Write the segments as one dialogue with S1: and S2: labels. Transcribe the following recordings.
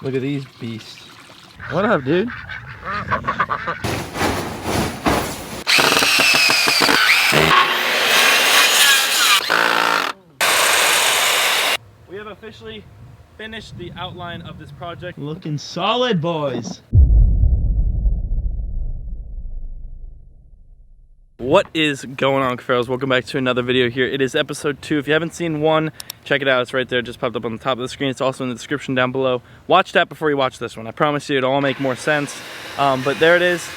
S1: Look at these beasts. What up, dude? We have officially finished the outline of this project. Looking solid, boys. What is going on, Cuffaros? Welcome back to another video here. It is episode 2. If you haven't seen 1, check it out. It's right there, just popped up on the top of the screen. It's also in the description down below. Watch that before you watch this one. I promise you it'll all make more sense. But there it is.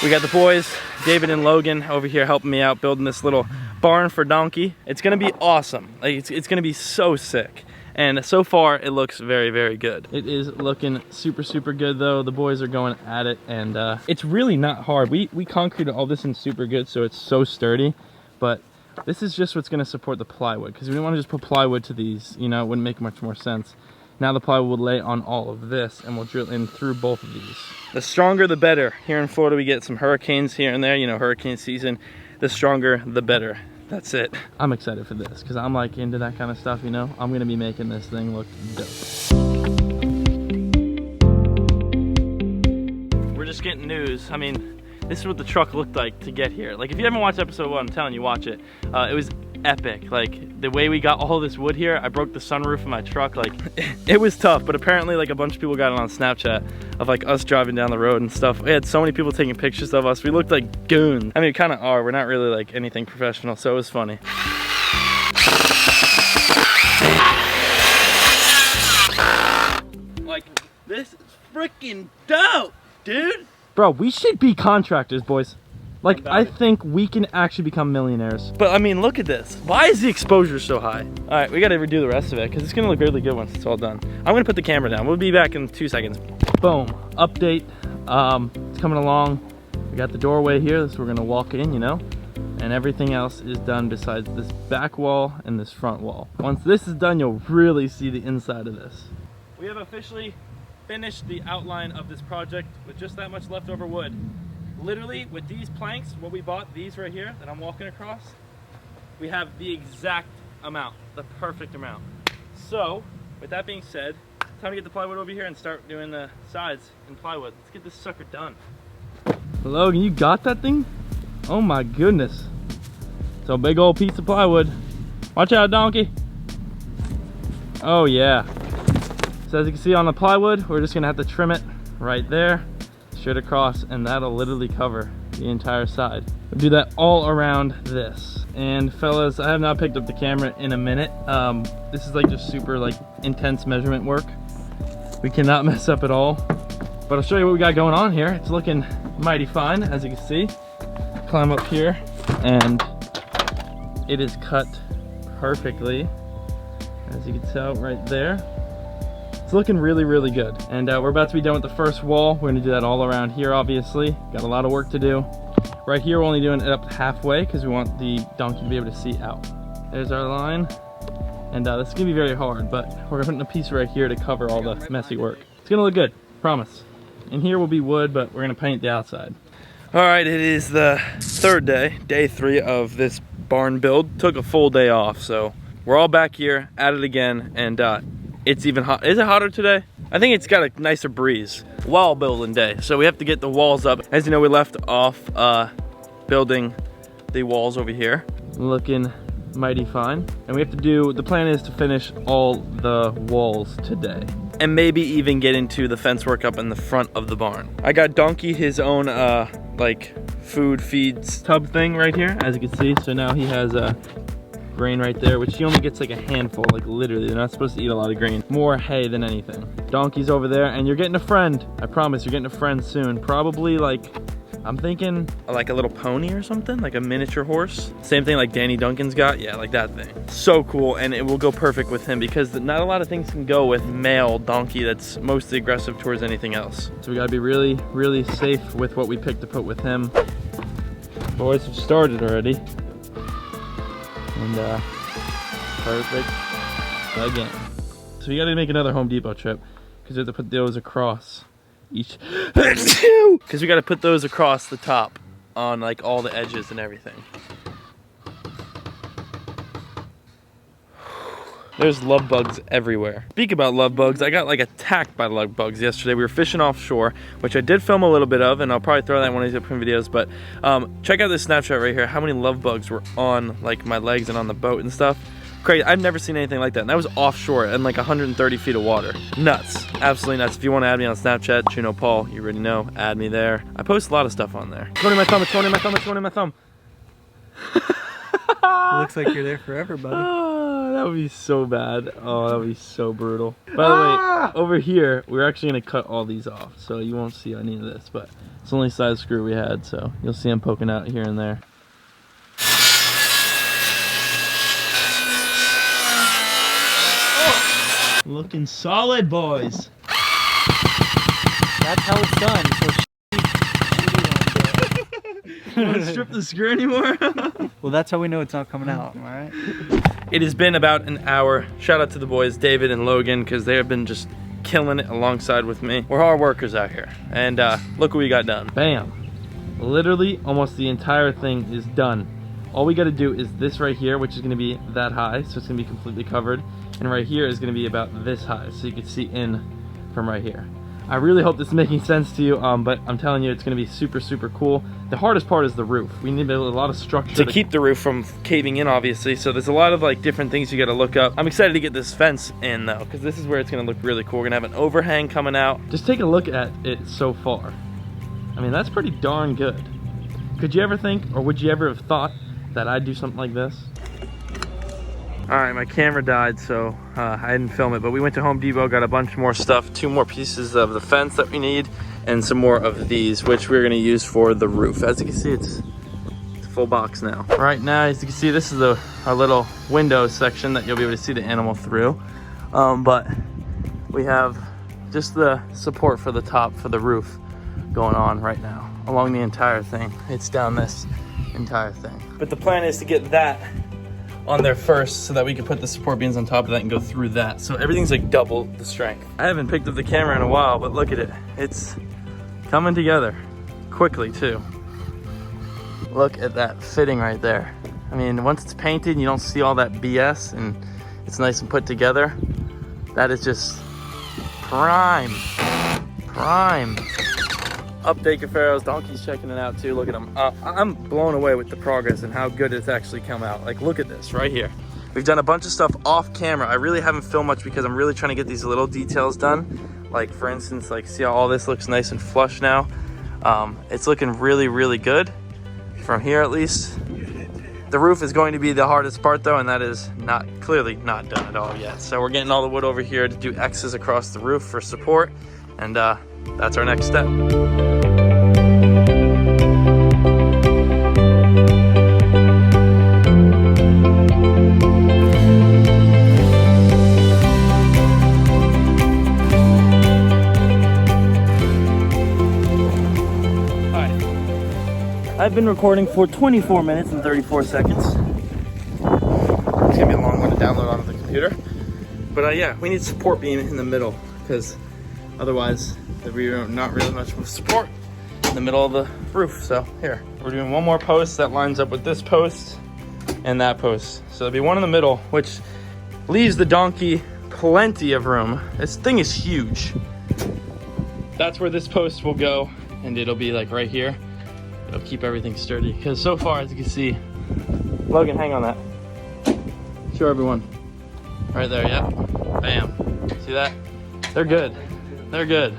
S1: We got the boys, David and Logan, over here helping me out building this little barn for Donkey. It's gonna be awesome. Like it's gonna be so sick. And so far, it looks very, very good. It is looking super, super good though. The boys are going at it, and it's really not hard. We concreted all this in super good, so it's so sturdy. But this is just what's gonna support the plywood, because we didn't wanna just put plywood to these, you know, it wouldn't make much more sense. Now the plywood will lay on all of this, and we'll drill in through both of these. The stronger, the better. Here in Florida, we get some hurricanes here and there, you know, hurricane season. The stronger, the better. That's it. I'm excited for this because I'm like into that kind of stuff, you know. I'm gonna be making this thing look dope. We're just getting news. I mean, this is what the truck looked like to get here. Like, if you haven't watched episode 1, I'm telling you, watch it. It was epic. Like, the way we got all this wood here, I broke the sunroof of my truck. Like, it was tough, but apparently like a bunch of people got it on Snapchat of like us driving down the road and stuff. We had so many people taking pictures of us. We looked like goons. I mean, we kind of are. We're not really like anything professional, so it was funny. Like, this is freaking dope, dude. Bro, we should be contractors, boys. Like, I think we can actually become millionaires. But I mean, look at this. Why is the exposure so high? All right, we gotta redo the rest of it because it's gonna look really good once it's all done. I'm gonna put the camera down. We'll be back in 2 seconds. Boom, update. It's coming along. We got the doorway here, so we're gonna walk in, you know, and everything else is done besides this back wall and this front wall. Once this is done, you'll really see the inside of this. We have officially finished the outline of this project with just that much leftover wood. Literally, with these planks, what we bought, these right here that I'm walking across, we have the exact amount, the perfect amount. So, with that being said, time to get the plywood over here and start doing the sides in plywood. Let's get this sucker done. Logan, you got that thing? Oh my goodness. It's a big old piece of plywood. Watch out, Donkey. Oh yeah. So as you can see on the plywood, we're just gonna have to trim it right there, straight across, and that'll literally cover the entire side. We'll do that all around this. And fellas, I have not picked up the camera in a minute. This is like just super like intense measurement work. We cannot mess up at all. But I'll show you what we got going on here. It's looking mighty fine, as you can see. Climb up here, and it is cut perfectly, as you can tell right there. It's looking really, really good. And we're about to be done with the first wall. We're gonna do that all around here, obviously. Got a lot of work to do. Right here, we're only doing it up halfway because we want the donkey to be able to see out. There's our line. And this is gonna be very hard, but we're putting a piece right here to cover all the messy work. It's gonna look good, promise. And here will be wood, but we're gonna paint the outside. All right, it is the third day, day 3 of this barn build. Took a full day off, so we're all back here at it again, and it's even hot. Is it hotter today? I think it's got a nicer breeze. Wall building day, so we have to get the walls up. As you know, we left off building the walls over here. Looking mighty fine. And we have to do, the plan is to finish all the walls today. And maybe even get into the fence work up in the front of the barn. I got Donkey his own like food feeds tub thing right here, as you can see. So now he has a grain right there, which he only gets like a handful, like literally. They're not supposed to eat a lot of grain. More hay than anything. Donkey's over there, and you're getting a friend. I promise, you're getting a friend soon. Probably like, I'm thinking like a little pony or something, like a miniature horse. Same thing like Danny Duncan's got, yeah, like that thing. So cool, and it will go perfect with him because not a lot of things can go with male donkey that's mostly aggressive towards anything else. So we gotta be really, really safe with what we pick to put with him. Boys have started already. And perfect again. So we gotta make another Home Depot trip because we have to put those across each, because we got to put those across the top on like all the edges and everything. There's love bugs everywhere. Speak about love bugs, I got like attacked by love bugs yesterday. We were fishing offshore, which I did film a little bit of, and I'll probably throw that in one of these upcoming videos, but check out this snapshot right here, how many love bugs were on like my legs and on the boat and stuff. Crazy, I've never seen anything like that, and that was offshore in like 130 feet of water. Nuts, absolutely nuts. If you want to add me on Snapchat, Juno Paul, you already know, add me there. I post a lot of stuff on there. It's going in my thumb, it's going in my thumb, it's going in my thumb.
S2: It looks like you're there forever, buddy.
S1: Oh, that would be so bad. Oh, that would be so brutal. By the way, over here, we're actually going to cut all these off, so you won't see any of this, but it's the only side screw we had, so you'll see them poking out here and there. Looking solid, boys.
S2: That's how it's done. So
S1: You want to strip the screw anymore?
S2: well, that's how we know it's not coming out, all right?
S1: It has been about an hour. Shout out to the boys, David and Logan, because they have been just killing it alongside with me. We're hard workers out here. And look what we got done. Bam. Literally, almost the entire thing is done. All we got to do is this right here, which is going to be that high, so it's going to be completely covered. And right here is going to be about this high, so you can see in from right here. I really hope this is making sense to you, but I'm telling you, it's going to be super, super cool. The hardest part is the roof. We need a lot of structure to keep the roof from caving in, obviously. So there's a lot of like different things you got to look up. I'm excited to get this fence in though, because this is where it's going to look really cool. We're going to have an overhang coming out. Just take a look at it so far. I mean, that's pretty darn good. Could you ever think, or would you ever have thought that I'd do something like this? All right, my camera died, so I didn't film it, but we went to Home Depot, got a bunch more stuff, 2 more pieces of the fence that we need, and some more of these, which we're gonna use for the roof. As you can see, it's a full box now. Right now, as you can see, this is our little window section that you'll be able to see the animal through. But we have just the support for the top, for the roof going on right now, along the entire thing. It's down this entire thing. But the plan is to get that on there first so that we can put the support beams on top of that and go through that. So everything's like double the strength. I haven't picked up the camera in a while, but look at it. It's coming together quickly too. Look at that fitting right there. I mean, once it's painted and you don't see all that BS and it's nice and put together, that is just prime. Update Cuffaro's donkey's checking it out too. Look at them. I'm blown away with the progress and how good it's actually come out. Like, look at this right here. We've done a bunch of stuff off camera. I really haven't filmed much because I'm really trying to get these little details done. Like, for instance, like, see how all this looks nice and flush now? It's looking really, really good from here at least. The roof is going to be the hardest part though, and that is clearly not done at all yet. So we're getting all the wood over here to do X's across the roof for support, and that's our next step. I've been recording for 24 minutes and 34 seconds. It's gonna be a long one to download onto the computer. But yeah, we need support beam in the middle because otherwise there'll be not really much of support in the middle of the roof. So here, we're doing one more post that lines up with this post and that post. So there'll be one in the middle, which leaves the donkey plenty of room. This thing is huge. That's where this post will go, and it'll be like right here. It'll keep everything sturdy, because so far, as you can see, Logan, hang on that. Show everyone. Right there, yeah. Bam. See that? They're good. They're good.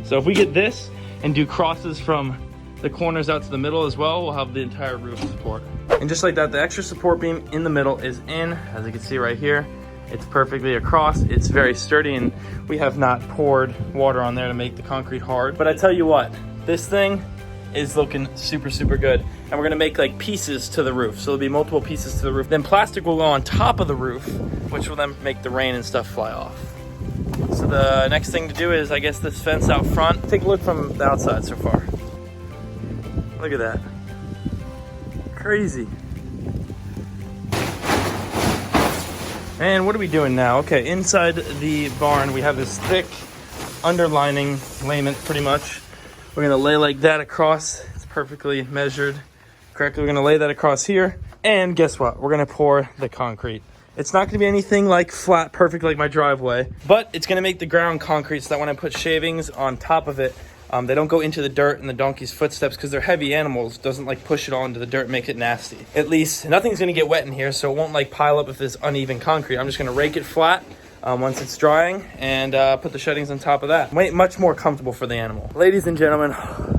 S1: So if we get this and do crosses from the corners out to the middle as well, we'll have the entire roof support. And just like that, the extra support beam in the middle is in, as you can see right here. It's perfectly across. It's very sturdy, and we have not poured water on there to make the concrete hard. But I tell you what, this thing is looking super, super good. And we're gonna make like pieces to the roof. So there'll be multiple pieces to the roof. Then plastic will go on top of the roof, which will then make the rain and stuff fly off. So the next thing to do is, I guess, this fence out front. Take a look from the outside so far. Look at that. Crazy. And what are we doing now? Okay, inside the barn, we have this thick underlining layment pretty much. We're gonna lay like that across. It's perfectly measured correctly. We're gonna lay that across here. And guess what? We're gonna pour the concrete It's not gonna be anything like flat, perfect like my driveway, but it's gonna make the ground concrete so that when I put shavings on top of it, they don't go into the dirt and the donkey's footsteps because they're heavy animals. Doesn't like push it all into the dirt and make it nasty. At least nothing's gonna get wet in here, so it won't like pile up if there's uneven concrete. I'm just gonna rake it flat once it's drying and put the sheddings on top of that. Much more comfortable for the animal. Ladies and gentlemen,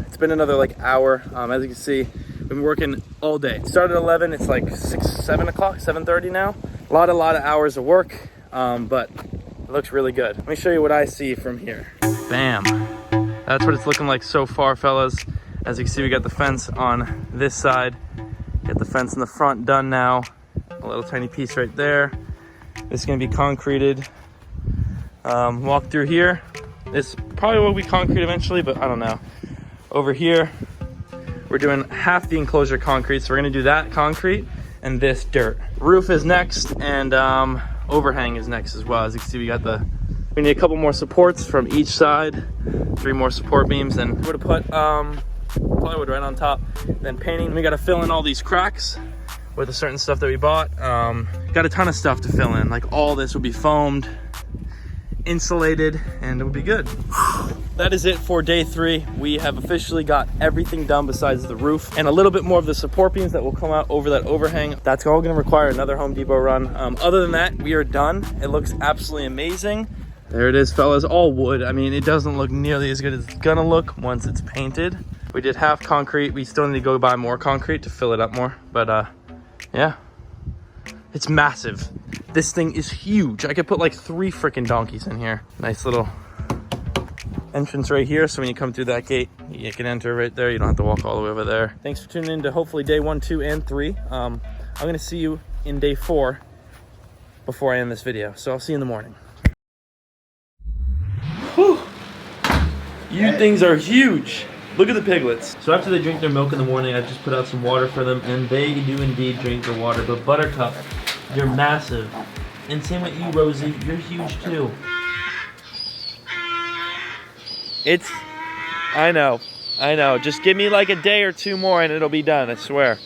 S1: it's been another like hour. As you can see, we've been working all day. It started at 11, it's like 7 o'clock, 7:30 now. A lot of hours of work, but it looks really good. Let me show you what I see from here. Bam. That's what it's looking like so far, fellas. As you can see, we got the fence on this side. Got the fence in the front done now. A little tiny piece right there. This is gonna be concreted. Walk through here. This probably will be concrete eventually, but I don't know. Over here, we're doing half the enclosure concrete, so we're gonna do that concrete and this dirt. Roof is next, and overhang is next as well. As you can see, we need a couple more supports from each side, 3 more support beams, and we're gonna put plywood right on top. Then painting, we gotta fill in all these cracks with a certain stuff that we bought. Got a ton of stuff to fill in. Like all this will be foamed, insulated, and it will be good. That is it for day 3. We have officially got everything done besides the roof and a little bit more of the support beams that will come out over that overhang. That's all gonna require another Home Depot run. Other than that, we are done. It looks absolutely amazing. There it is, fellas, all wood. I mean, it doesn't look nearly as good as it's gonna look once it's painted. We did half concrete. We still need to go buy more concrete to fill it up more, but yeah, it's massive. This thing is huge. I could put like 3 freaking donkeys in here. Nice little entrance right here, so when you come through that gate, you can enter right there. You don't have to walk all the way over there. Thanks for tuning in to hopefully day 1, 2, and 3. I'm gonna see you in day 4 before I end this video, so I'll see you in the morning. Whew. You things are huge. Look at the piglets. So after they drink their milk in the morning, I just put out some water for them, and they do indeed drink the water. But Buttercup, you're massive. And same with you, Rosie, you're huge too. I know. Just give me like a day or 2 more and it'll be done, I swear.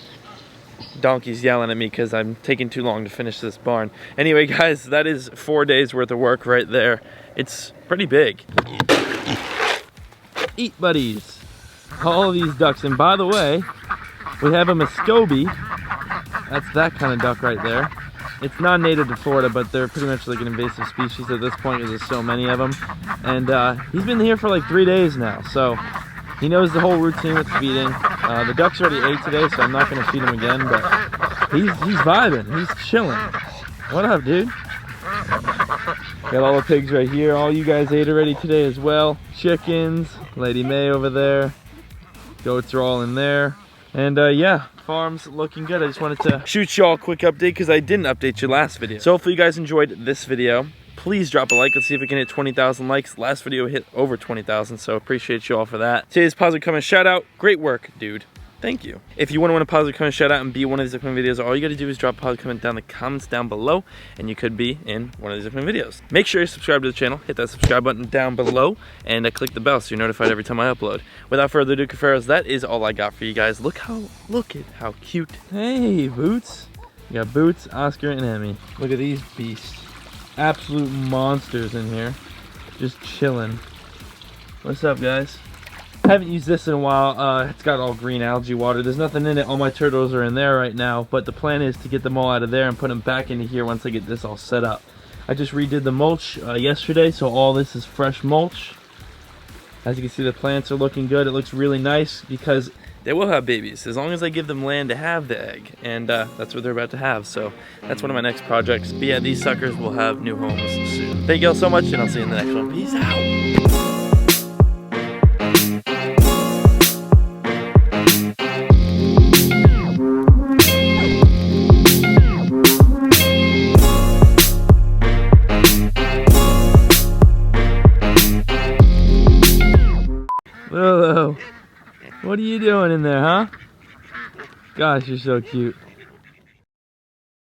S1: Donkey's yelling at me because I'm taking too long to finish this barn. Anyway, guys, that is 4 days worth of work right there. It's pretty big. Eat buddies. All of these ducks, and by the way, we have a Muscovy. That's that kind of duck right there. It's not native to Florida, but they're pretty much like an invasive species at this point because there's so many of them. And he's been here for like 3 days now, so he knows the whole routine with feeding. The ducks already ate today, so I'm not going to feed him again, but he's vibing. He's chilling. What up, dude? Got all the pigs right here. All you guys ate already today as well. Chickens, Lady May over there. Goats are all in there. And yeah, farm's looking good. I just wanted to shoot y'all a quick update because I didn't update you last video. So hopefully you guys enjoyed this video. Please drop a like. Let's see if we can hit 20,000 likes. Last video hit over 20,000, so appreciate you all for that. Today's positive comment shout out. Great work, dude. Thank you. If you want to win a positive comment shout out and be one of these upcoming videos, all you got to do is drop a positive comment down in the comments down below, and you could be in one of these upcoming videos. Make sure you subscribe to the channel, hit that subscribe button down below, and click the bell so you're notified every time I upload. Without further ado, Cuffaros, that is all I got for you guys. Look at how cute. Hey, Boots. You got Boots, Oscar, and Emmy. Look at these beasts. Absolute monsters in here. Just chilling. What's up, guys? Haven't used this in a while. It's got all green algae water. There's nothing in it. All my turtles are in there right now, but the plan is to get them all out of there and put them back into here once I get this all set up. I just redid the mulch yesterday, so all this is fresh mulch. As you can see, the plants are looking good. It looks really nice because they will have babies as long as I give them land to have the egg, and that's what they're about to have. So that's one of my next projects. But yeah, these suckers will have new homes soon. Thank you all so much, and I'll see you in the next one. Peace out. Lolo, what are you doing in there, huh? Gosh, you're so cute.